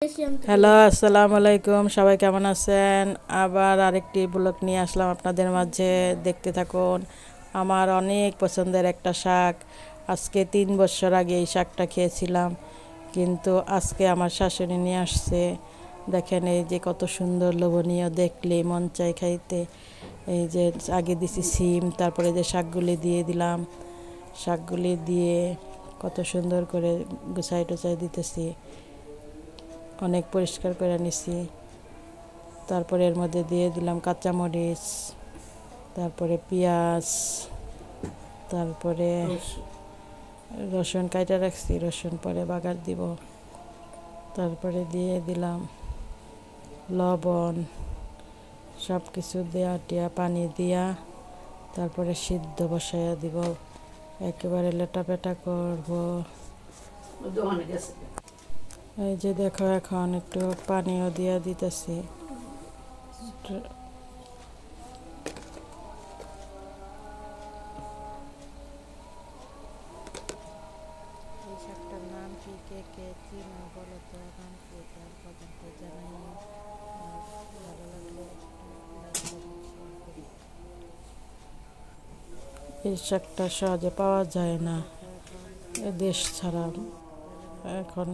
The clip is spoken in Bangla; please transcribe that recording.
হ্যালো, আসসালামু আলাইকুম। সবাই কেমন আছেন? আবার আরেকটি ব্লগ নিয়ে আসলাম আপনাদের মাঝে। দেখতে থাকুন। আমার অনেক পছন্দের একটা শাক। আজকে 3 বছর আগে এই শাকটা খেয়েছিলাম, কিন্তু আজকে আমার শাশুড়ি নিয়ে আসছে। দেখেন এই যে কত সুন্দর লোভনীয়, দেখলে মন চাই খাইতে। এই যে আগে দিছি সিম, তারপরে যে শাকগুলি দিয়ে দিলাম। শাকগুলি দিয়ে কত সুন্দর করে গুছাই টুছাই দিতেছি। অনেক পরিষ্কার করে নিছি। তারপরে এর মধ্যে দিয়ে দিলাম কাঁচামরিচ, তারপরে পেঁয়াজ, তারপরে রসুন কাইটা রাখছি, রসুন পরে বাগার দিব। তারপরে দিয়ে দিলাম লবণ, সব কিছু দেয়া টিয়া পানি দিয়া তারপরে সিদ্ধ বসাইয়া দিব। একেবারে লেটাপেটা করব। এই যে দেখো, এখন একটু পানিও দিয়া দিতেছি। এই শাকটার নাম কি, কে কে চিনো বলো তো, নাম কি তার কমেন্টে জানাই। আর ভালো লাগলে লাইক কমেন্ট শেয়ার করি। এই শাকটা সহজে পাওয়া যায় না, এ দেশ ছাড়া। এখন